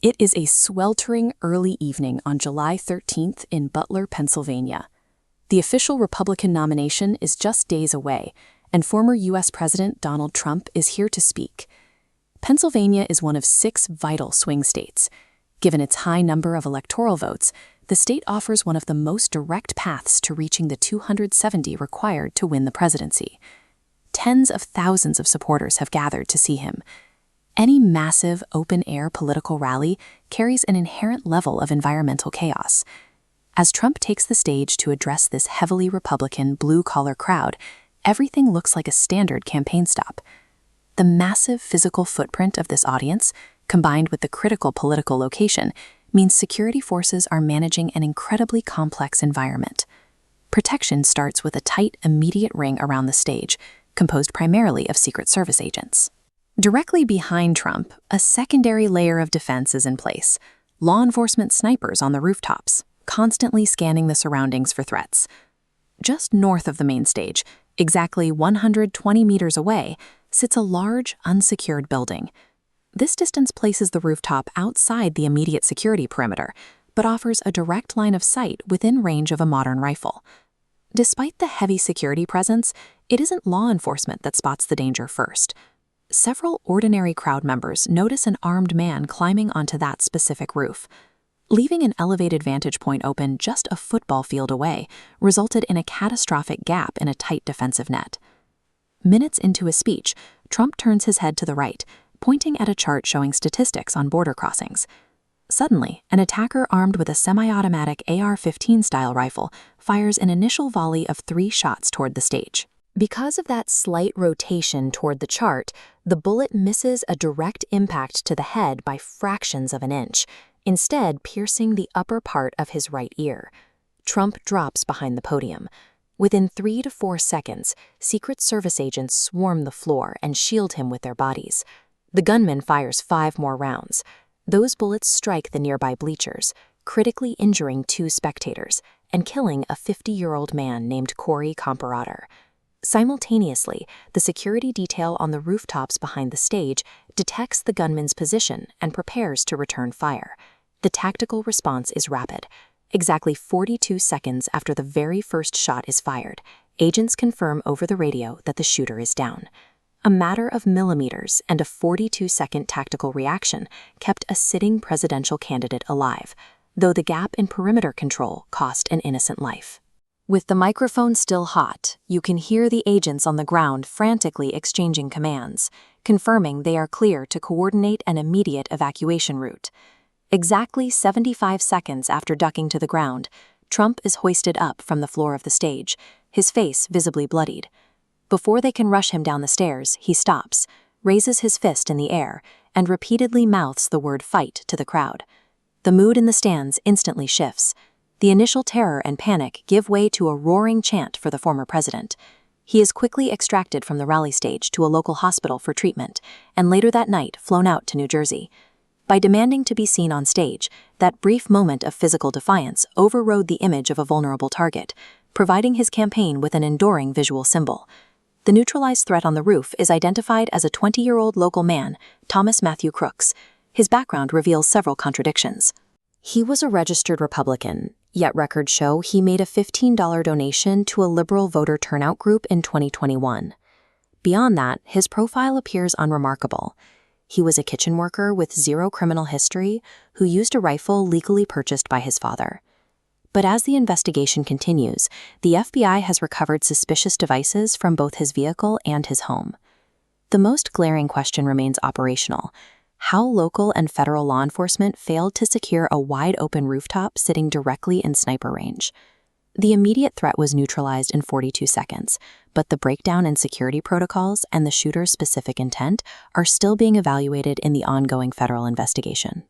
It is a sweltering early evening on July 13th in Butler, Pennsylvania. The official Republican nomination is just days away, and former U.S. President Donald Trump is here to speak. Pennsylvania is one of 6 vital swing states. Given its high number of electoral votes, the state offers one of the most direct paths to reaching the 270 required to win the presidency. Tens of thousands of supporters have gathered to see him. Any massive, open-air political rally carries an inherent level of environmental chaos. As Trump takes the stage to address this heavily Republican, blue-collar crowd, everything looks like a standard campaign stop. The massive physical footprint of this audience, combined with the critical political location, means security forces are managing an incredibly complex environment. Protection starts with a tight, immediate ring around the stage, composed primarily of Secret Service agents. Directly behind Trump, a secondary layer of defense is in place. Law enforcement snipers on the rooftops, constantly scanning the surroundings for threats. Just north of the main stage, exactly 120 meters away, sits a large, unsecured building. This distance places the rooftop outside the immediate security perimeter, but offers a direct line of sight within range of a modern rifle. Despite the heavy security presence, it isn't law enforcement that spots the danger first. Several ordinary crowd members notice an armed man climbing onto that specific roof. Leaving an elevated vantage point open just a football field away resulted in a catastrophic gap in a tight defensive net. Minutes into his speech, Trump turns his head to the right, pointing at a chart showing statistics on border crossings. Suddenly, an attacker armed with a semi-automatic AR-15-style rifle fires an initial volley of 3 shots toward the stage. Because of that slight rotation toward the chart, the bullet misses a direct impact to the head by fractions of an inch, instead piercing the upper part of his right ear. Trump drops behind the podium. Within 3 to 4 seconds, Secret Service agents swarm the floor and shield him with their bodies. The gunman fires 5 more rounds. Those bullets strike the nearby bleachers, critically injuring 2 spectators and killing a 50-year-old man named Corey Comparator. Simultaneously, the security detail on the rooftops behind the stage detects the gunman's position and prepares to return fire. The tactical response is rapid. Exactly 42 seconds after the very first shot is fired, agents confirm over the radio that the shooter is down. A matter of millimeters and a 42-second tactical reaction kept a sitting presidential candidate alive, though the gap in perimeter control cost an innocent life. With the microphone still hot, you can hear the agents on the ground frantically exchanging commands, confirming they are clear to coordinate an immediate evacuation route. Exactly 75 seconds after ducking to the ground, Trump is hoisted up from the floor of the stage, his face visibly bloodied. Before they can rush him down the stairs, he stops, raises his fist in the air, and repeatedly mouths the word "fight" to the crowd. The mood in the stands instantly shifts. The initial terror and panic give way to a roaring chant for the former president. He is quickly extracted from the rally stage to a local hospital for treatment, and later that night flown out to New Jersey. By demanding to be seen on stage, that brief moment of physical defiance overrode the image of a vulnerable target, providing his campaign with an enduring visual symbol. The neutralized threat on the roof is identified as a 20-year-old local man, Thomas Matthew Crooks. His background reveals several contradictions. He was a registered Republican, yet records show he made a $15 donation to a liberal voter turnout group in 2021. Beyond that, his profile appears unremarkable. He was a kitchen worker with 0 criminal history who used a rifle legally purchased by his father. But as the investigation continues, the FBI has recovered suspicious devices from both his vehicle and his home. The most glaring question remains operational. How local and federal law enforcement failed to secure a wide-open rooftop sitting directly in sniper range. The immediate threat was neutralized in 42 seconds, but the breakdown in security protocols and the shooter's specific intent are still being evaluated in the ongoing federal investigation.